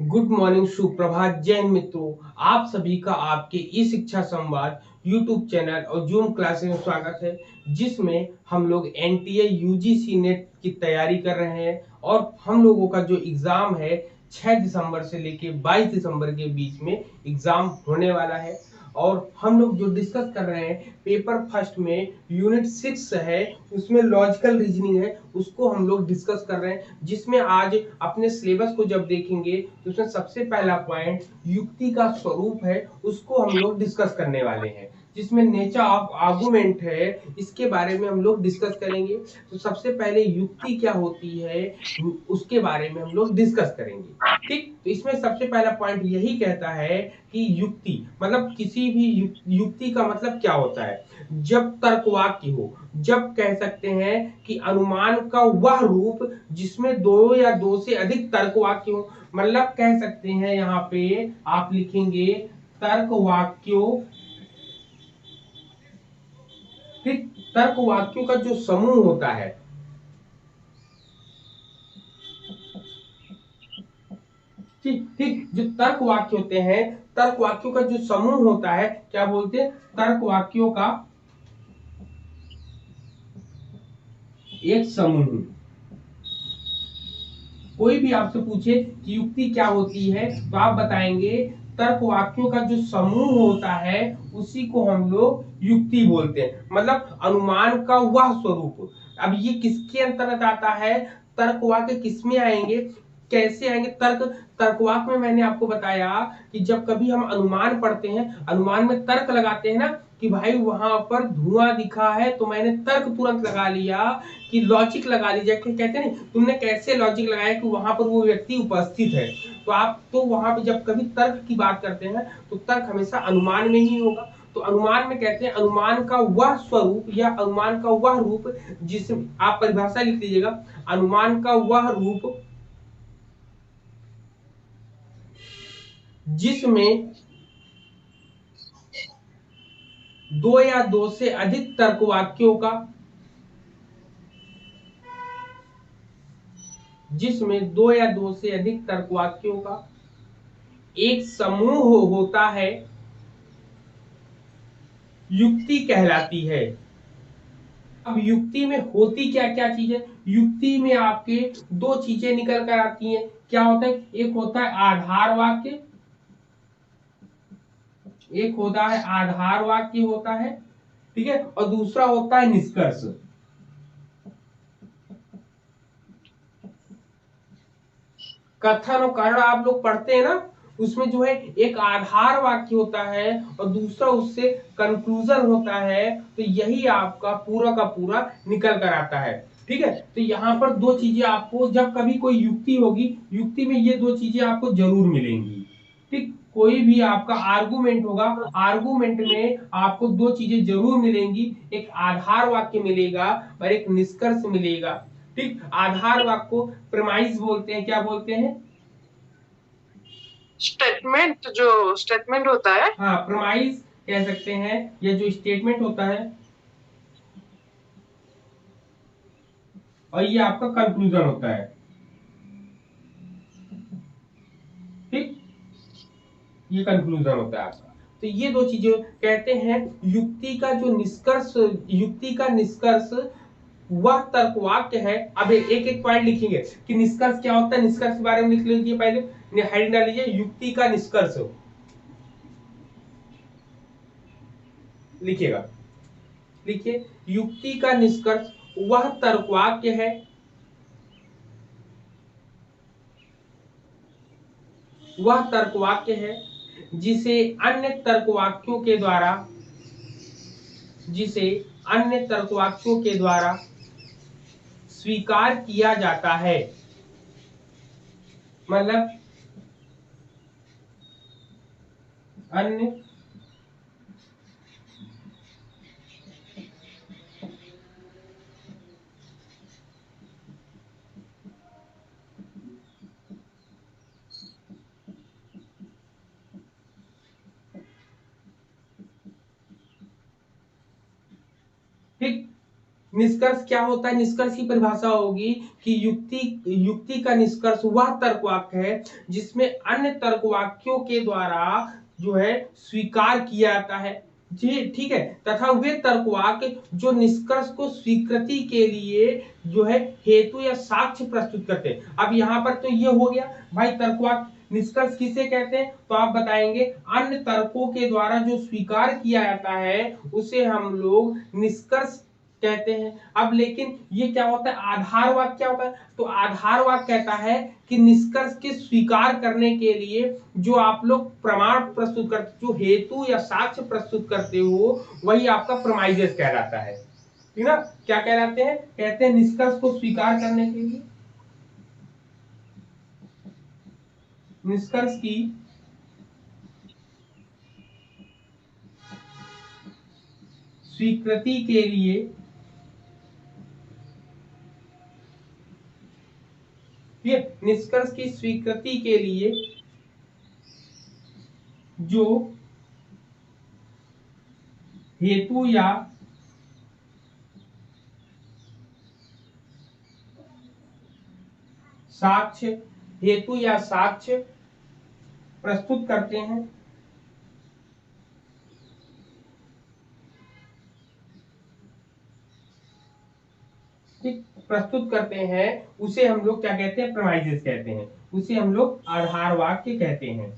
Good morning, सुप्रभात, जय हिंद मित्रों। आप सभी का आपके ई शिक्षा संवाद यूट्यूब चैनल और जूम क्लासेस में स्वागत है, जिसमें हम लोग एनटीए यूजीसी नेट की तैयारी कर रहे हैं। और हम लोगों का जो एग्जाम है 6 दिसंबर से लेके 22 दिसंबर के बीच में एग्जाम होने वाला है। और हम लोग जो डिस्कस कर रहे हैं पेपर फर्स्ट में यूनिट 6 है, उसमें लॉजिकल रीजनिंग है, उसको हम लोग डिस्कस कर रहे हैं। जिसमें आज अपने सिलेबस को जब देखेंगे तो उसमें सबसे पहला पॉइंट युक्ति का स्वरूप है, उसको हम लोग डिस्कस करने वाले हैं। जिसमें नेचर ऑफ आर्गुमेंट है, इसके बारे में हम लोग डिस्कस करेंगे। तो सबसे पहले युक्ति क्या होती है उसके बारे में हम लोग डिस्कस करेंगे। ठीक, तो इसमें सबसे पहला पॉइंट यही कहता है कि युक्ति मतलब किसी भी युक्ति का मतलब क्या होता है। जब तर्कवाक्य हो, जब कह सकते हैं कि अनुमान का वह रूप जिसमें दो या दो से अधिक तर्कवाक्य हो। मतलब कह सकते हैं यहाँ पे आप लिखेंगे तर्कवाक्यों। ठीक, तर्कवाक्यों का जो समूह होता है, ठीक ठीक, जो तर्क वाक्य होते हैं, तर्क वाक्यों का जो समूह होता है क्या बोलते हैं, तर्क वाक्यों का एक समूह। कोई भी आपसे पूछे कि युक्ति क्या होती है तो आप बताएंगे तर्क वाक्यों का जो समूह होता है उसी को हम लोग युक्ति बोलते हैं। मतलब अनुमान का वह स्वरूप। अब ये किसके अंतर्गत आता है, तर्क वाक्य किसमें आएंगे, कैसे आएंगे। तर्कवाक में मैंने आपको बताया कि जब कभी हम अनुमान पढ़ते हैं, अनुमान में तर्क लगाते हैं ना, कि भाई वहां पर धुआं दिखा है तो मैंने तर्क तुरंत लगा लिया, कि लॉजिक लगा लीजिए। कहते नहीं तुमने कैसे लॉजिक लगाया कि वहां पर वो व्यक्ति उपस्थित है। तो आप तो वहां पर जब कभी तर्क की बात करते हैं तो तर्क हमेशा अनुमान में ही होगा। तो अनुमान में कहते हैं अनुमान का वह स्वरूप या अनुमान का वह रूप, जिसमें आप परिभाषा लिख लीजिएगा, अनुमान का वह रूप जिसमें दो या दो से अधिक तर्कवाक्यों का, जिसमें दो या दो से अधिक तर्कवाक्यों का एक समूह होता है, युक्ति कहलाती है। अब युक्ति में होती क्या क्या चीजें, युक्ति में आपके दो चीजें निकल कर आती हैं। क्या होता है, एक होता है आधार वाक्य, एक होता है आधार वाक्य होता है, ठीक है, और दूसरा होता है निष्कर्ष। कथन और कर्ण आप लोग पढ़ते हैं ना, उसमें जो है एक आधार वाक्य होता है और दूसरा उससे कंक्लूजन होता है। तो यही आपका पूरा का पूरा निकल कर आता है। ठीक है, तो यहाँ पर दो चीजें आपको, जब कभी कोई युक्ति होगी, युक्ति में ये दो चीजें आपको जरूर मिलेंगी। ठीक, कोई भी आपका आर्गुमेंट होगा, आर्गुमेंट में आपको दो चीजें जरूर मिलेंगी, एक आधार वाक्य मिलेगा और एक निष्कर्ष मिलेगा। ठीक, आधार वाक्य को प्रेमाइज बोलते हैं, क्या बोलते हैं, स्टेटमेंट, जो स्टेटमेंट होता है। हाँ प्रेमाइज कह सकते हैं, या जो स्टेटमेंट होता है, और ये आपका कंक्लूजन होता है। ठीक, ये कंक्लूजन होता है आपका। तो ये दो चीजें कहते हैं युक्ति का जो निष्कर्ष, युक्ति का निष्कर्ष वह तर्कवाक्य है। अब एक एक पॉइंट लिखेंगे कि निष्कर्ष क्या होता है, निष्कर्ष के बारे में लिख लीजिए, पहले हेडिंग डाल लीजिए युक्ति का निष्कर्ष लिखिएगा। लिखिए, युक्ति का निष्कर्ष वह तर्कवाक्य है, वह तर्कवाक्य है जिसे अन्य तर्कवाक्यों के द्वारा, जिसे अन्य तर्कवाक्यों के द्वारा स्वीकार किया जाता है। मतलब अन्य ठीक, निष्कर्ष क्या होता है? निष्कर्ष की परिभाषा होगी कि युक्ति का निष्कर्ष वह तर्कवाक्य है जिसमें अन्य तर्कवाक्यों के द्वारा जो है स्वीकार किया जाता है जी, ठीक है, तथा वे तर्कवाक्य जो निष्कर्ष को स्वीकृति के लिए जो है हेतु या साक्ष्य प्रस्तुत करते हैं। अब यहाँ पर तो ये हो गया भाई तर्कवाक्य। निष्कर्ष किसे कहते हैं? तो आप बताएंगे अन्य तर्कों के द्वारा जो स्वीकार किया जाता है उसे हम लोग निष्कर्ष कहते हैं। अब लेकिन ये क्या होता है? आधार वाक्य क्या होता है? तो आधार वाक्य कहता है कि निष्कर्ष के स्वीकार करने के लिए जो आप लोग प्रमाण प्रस्तुत करते, जो हेतु या साक्ष्य प्रस्तुत करते हो, वही आपका प्रमाइजेस कहलाता है। ठीक ना? क्या कहलाते हैं? कहते हैं निष्कर्ष को स्वीकार करने के लिए, निष्कर्ष की स्वीकृति के लिए, ये निष्कर्ष की स्वीकृति के लिए जो हेतु या साक्ष्य, हेतु या साक्ष्य प्रस्तुत करते हैं, ठीक, प्रस्तुत करते हैं, उसे हम लोग क्या कहते हैं? प्रमाइजेस कहते हैं, उसे हम लोग आधार वाक्य कहते हैं।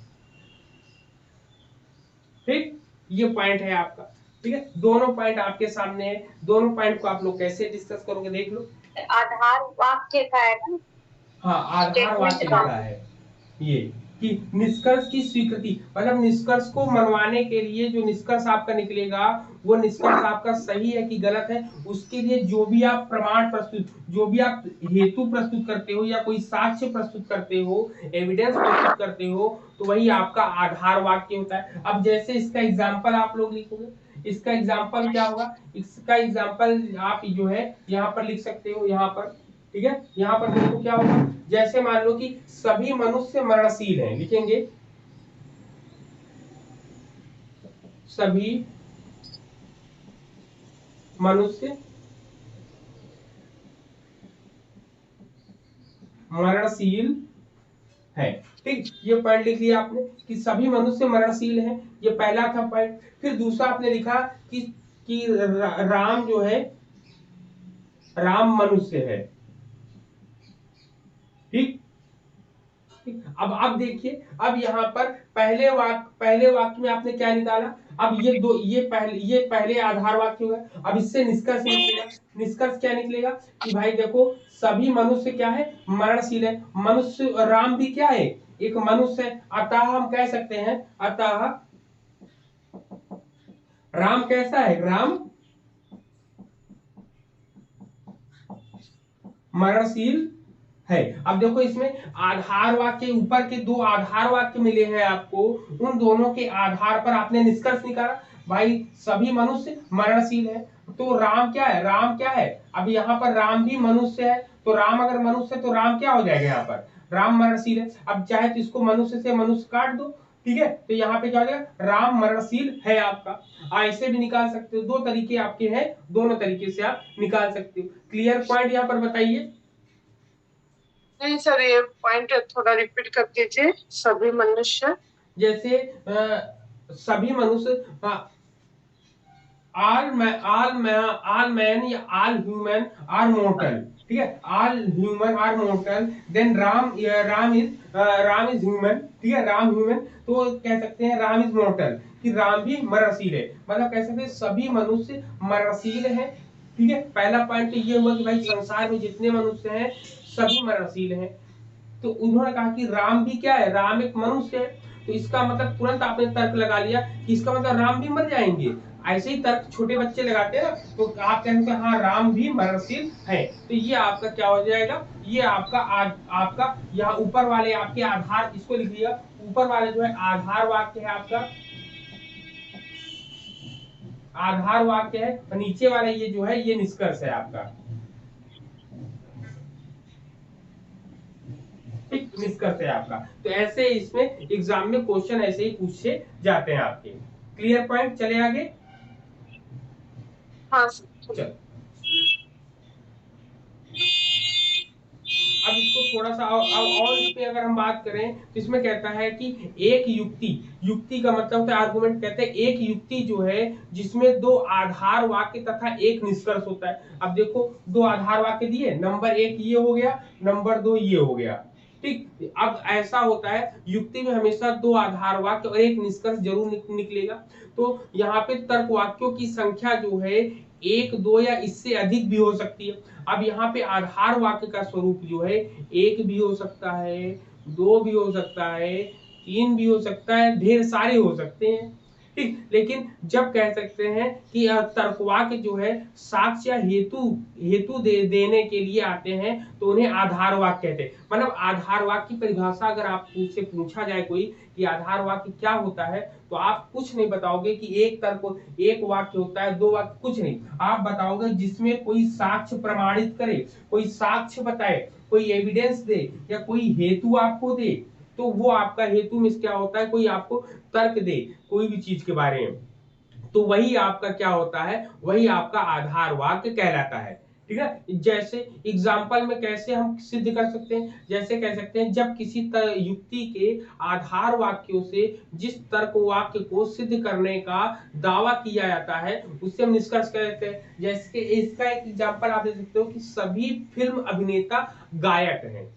ठीक, ये पॉइंट है आपका। ठीक है, दोनों पॉइंट आपके सामने है, दोनों पॉइंट को आप लोग कैसे डिस्कस करोगे देख लो। आधार वाक्य का है ना? हाँ, आधार वाक्य लिखा है ये कि निष्कर्ष की स्वीकृति, मतलब निष्कर्ष को मनवाने के लिए जो निष्कर्ष आपका निकलेगा वो निष्कर्ष आपका सही है कि गलत है, उसके लिए जो भी आप प्रमाण प्रस्तुत, जो भी आप हेतु प्रस्तुत करते हो या कोई साक्ष्य प्रस्तुत करते हो, एविडेंस प्रस्तुत करते हो, तो वही आपका आधार वाक्य होता है। अब जैसे इसका एग्जाम्पल आप लोग लिखोगे, इसका एग्जाम्पल क्या होगा? इसका एग्जाम्पल आप जो है यहाँ पर लिख सकते हो, यहाँ पर, ठीक है, यहाँ पर देखो क्या होगा। जैसे मान लो कि सभी मनुष्य मरणशील हैं, लिखेंगे सभी मनुष्य मरणशील है। ठीक, ये पॉइंट लिख लिया आपने कि सभी मनुष्य मरणशील हैं, ये पहला था पॉइंट। फिर दूसरा आपने लिखा कि राम जो है, राम मनुष्य है। ठीक, अब देखिए, अब यहाँ पर पहले वाक्य में आपने क्या निकाला? अब ये पहले आधार वाक्य होगा। अब इससे निष्कर्ष निकलेगा। निष्कर्ष क्या निकलेगा कि भाई देखो सभी मनुष्य क्या है? मरणशील है। मनुष्य, राम भी क्या है? एक मनुष्य है। अतः हम कह सकते हैं, अतः राम कैसा है? राम मरणशील है। अब देखो इसमें आधार वाक्य, ऊपर के दो आधार वाक्य मिले हैं आपको, उन दोनों के आधार पर आपने निष्कर्ष निकाला भाई सभी मनुष्य मरणशील है। तो राम क्या है? राम क्या है? अब यहाँ पर राम भी मनुष्य है, तो राम अगर मनुष्य है तो राम क्या हो जाएगा? यहाँ पर राम मरणशील है। अब चाहे तो इसको मनुष्य से मनुष्य काट दो, ठीक है, तो यहाँ पे क्या हो जाएगा? राम मरणशील है आपका। ऐसे भी निकाल सकते हो, दो तरीके आपके हैं, दोनों तरीके से आप निकाल सकते हो। क्लियर पॉइंट यहाँ पर बताइए। नहीं सर, ये पॉइंट थोड़ा रिपीट कर दीजिए। सभी मनुष्य, जैसे सभी मनुष्य, all men या all human are mortal, ठीक है, all human are mortal, then Ram is human, ठीक है, राम human, तो कह सकते हैं राम is mortal, कि राम भी मरणशील है। मतलब कह सकते हैं सभी मनुष्य मरणशील हैं। ठीक है, पहला पॉइंट तो ये हुआ कि भाई संसार में जितने मनुष्य हैं सभी मरणशील हैं। तो उन्होंने कहा कि राम भी क्या है? राम एक मनुष्य है, तो इसका मतलब तुरंत आपने तर्क लगा लिया कि इसका मतलब राम भी मर जाएंगे। ऐसे ही तर्क छोटे बच्चे लगाते हैं ना, तो आप कहेंगे हाँ राम भी मरणशील है। तो ये आपका क्या हो जाएगा? ये आपका यहाँ ऊपर वाले आपके आधार, इसको लिख लिया, ऊपर वाले जो है आधार वाक्य है आपका, आधार वाक्य है, और नीचे वाला ये जो है ये निष्कर्ष है आपका। ठीक, निष्कर्ष है आपका। तो ऐसे इसमें एग्जाम में क्वेश्चन ऐसे ही पूछे जाते हैं आपके। क्लियर पॉइंट, चले आगे। हाँ चल, अब इसको थोड़ा सा और इसमें अगर हम बात करें तो इसमें कहता है कि एक युक्ति, युक्ति का मतलब होता है आर्गुमेंट, कहते हैं एक युक्ति जो है जिसमें दो आधार वाक्य तथा एक निष्कर्ष होता है। अब देखो दो आधार वाक्य दिए, नंबर एक ये हो गया, नंबर दो ये हो गया, ठीक। अब ऐसा होता है युक्ति में हमेशा दो आधार वाक्य और एक निष्कर्ष जरूर निकलेगा। तो यहाँ पे तर्क वाक्यों की संख्या जो है एक, दो या इससे अधिक भी हो सकती है। अब यहाँ पे आधार वाक्य का स्वरूप जो है एक भी हो सकता है, दो भी हो सकता है, तीन भी हो सकता है, ढेर सारे हो सकते हैं, ठीक। लेकिन जब कह सकते हैं कि तर्कवाक्य जो है साक्ष्य या हेतु देने के लिए आते हैं तो उन्हें आधार वाक्य कहते हैं। मतलब आधार वाक्य की परिभाषा अगर आपसे पूछा जाए कोई कि आधार वाक्य क्या होता है, तो आप कुछ नहीं बताओगे कि एक तर्क एक वाक्य होता है, दो वाक्य, कुछ नहीं। आप बताओगे जिसमें कोई साक्ष्य प्रमाणित करे, कोई साक्ष्य बताए, कोई एविडेंस दे या कोई हेतु आपको दे, तो वो आपका हेतु में क्या होता है, कोई आपको तर्क दे कोई भी चीज के बारे में, तो वही आपका क्या होता है, वही आपका आधार वाक्य कहलाता है, ठीक है। जैसे एग्जाम्पल में कैसे हम सिद्ध कर सकते हैं, जैसे कह सकते हैं जब किसी युक्ति के आधार वाक्यों से जिस तर्क वाक्य को सिद्ध करने का दावा किया जाता है उससे हम निष्कर्ष कहते हैं। जैसे इसका एक एग्जाम्पल आप दे सकते हो कि सभी फिल्म अभिनेता गायक हैं।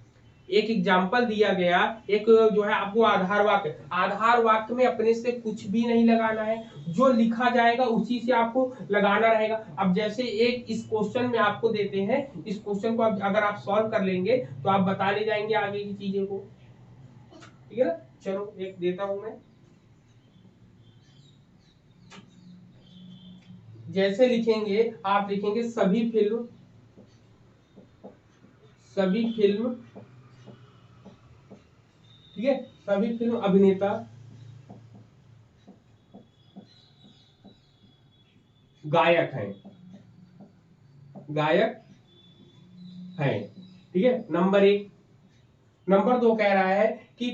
एक एग्जाम्पल दिया गया, एक जो है आपको आधार वाक्य में अपने से कुछ भी नहीं लगाना है, जो लिखा जाएगा उसी से आपको लगाना रहेगा। अब जैसे एक इस क्वेश्चन में आपको देते हैं, इस क्वेश्चन को अगर आप सॉल्व कर लेंगे तो आप बता ले जाएंगे आगे की चीजें को, ठीक है ना। चलो एक देता हूं मैं, जैसे लिखेंगे आप लिखेंगे सभी फिल्म ठीक है, सभी फिल्म अभिनेता गायक हैं, गायक हैं, ठीक है, नंबर एक। नंबर दो कह रहा है कि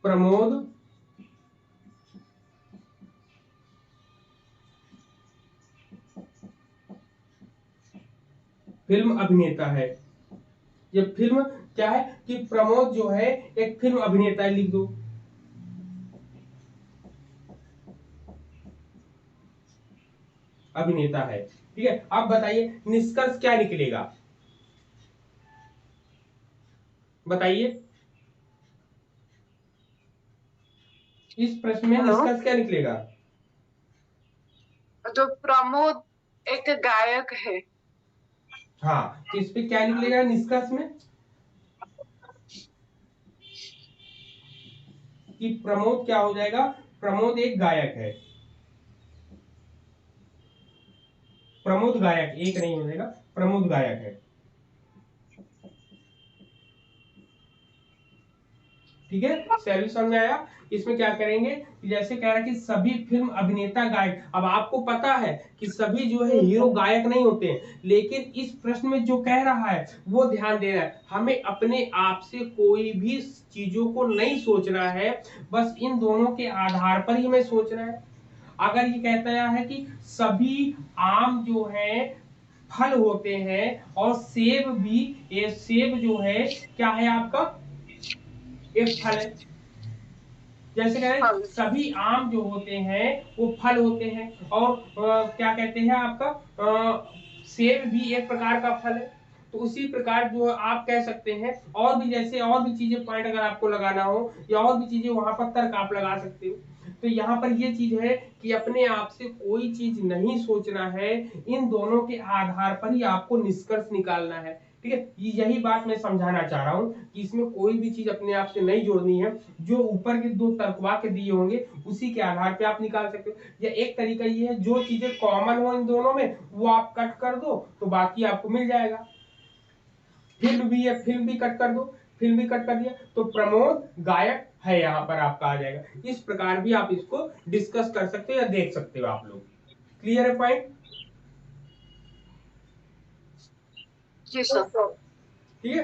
प्रमोद फिल्म अभिनेता है। ये फिल्म क्या है कि प्रमोद जो है एक फिल्म अभिनेता है, लिख दो, अभिनेता है, ठीक है। अब बताइए निष्कर्ष क्या निकलेगा, बताइए इस प्रश्न में हेलो, निष्कर्ष क्या निकलेगा। तो प्रमोद एक गायक है। हाँ, तो इस पे क्या निकलेगा निष्कर्ष में कि प्रमोद क्या हो जाएगा, प्रमोद एक गायक है, प्रमोद गायक, एक नहीं हो जाएगा, प्रमोद गायक है, ठीक है। सैलरी समझ में आया। इसमें क्या करेंगे, जैसे कह रहा है कि सभी फिल्म अभिनेता गायक, अब आपको पता है कि सभी जो है हीरो गायक नहीं होते हैं, लेकिन इस प्रश्न में जो कह रहा है वो ध्यान दे रहा है, हमें अपने आप से कोई भी चीजों को नहीं सोचना है, बस इन दोनों के आधार पर ही हमें सोचना है। अगर ये कहता है कि सभी आम जो है फल होते हैं और सेब भी, ये सेब जो है क्या है आपका, एक फल है। जैसे कह रहे हैं हाँ, सभी आम जो होते हैं वो फल होते हैं, और क्या कहते हैं आपका सेब भी एक प्रकार का फल है। तो उसी प्रकार जो आप कह सकते हैं, और भी जैसे और भी चीजें पॉइंट अगर आपको लगाना हो या और भी चीजें वहां पर तर्क आप लगा सकते हो। तो यहाँ पर ये चीज है कि अपने आप से कोई चीज नहीं सोचना है, इन दोनों के आधार पर ही आपको निष्कर्ष निकालना है, ठीक है। यही बात मैं समझाना चाह रहा हूँ कि इसमें कोई भी चीज अपने आप से नहीं जोड़नी है, जो ऊपर के दो तर्कवाक्य दिए होंगे उसी के आधार पे आप निकाल सकते हो। या एक तरीका ये है, जो चीजें कॉमन हो इन दोनों में वो आप कट कर दो तो बाकी आपको मिल जाएगा। फिल्म भी है, फिल्म भी कट कर दो, फिल्म भी कट कर दिया तो प्रमोद गायक है, यहाँ पर आपका आ जाएगा। इस प्रकार भी आप इसको डिस्कस कर सकते हो या देख सकते हो आप लोग। क्लियर है पॉइंट, जी सर। ठीक है।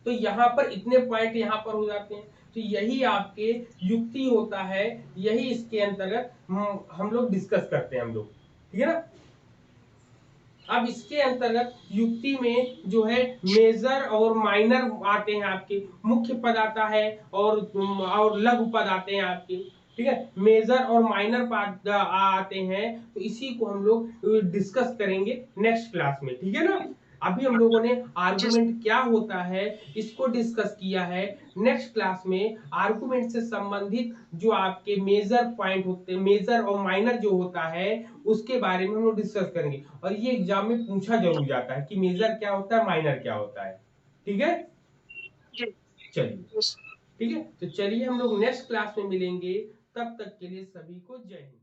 तो यहाँ पर इतने पॉइंट यहाँ पर हो जाते हैं। तो यही आपके युक्ति होता है, यही इसके अंतर्गत हम लोग डिस्कस करते हैं हम लोग, ठीक है ना। अब इसके अंतर्गत युक्ति में जो है मेजर और माइनर आते हैं आपके, मुख्य पद आता है और लघु पद आते हैं आपके, ठीक है। मेजर और माइनर पद आते हैं, तो इसी को हम लोग डिस्कस करेंगे नेक्स्ट क्लास में, ठीक है ना। अभी हम लोगों ने जिस आर्गुमेंट क्या होता है इसको डिस्कस किया है। नेक्स्ट क्लास में आर्गुमेंट से संबंधित जो आपके मेजर पॉइंट होते हैं, मेजर और माइनर जो होता है उसके बारे में हम लोग डिस्कस करेंगे। और ये एग्जाम में पूछा जरूर जाता है कि मेजर क्या होता है, माइनर क्या होता है, ठीक है। जी चलिए, जिस ठीक है, तो चलिए हम लोग नेक्स्ट क्लास में मिलेंगे। तब तक के लिए सभी को जय हिंद।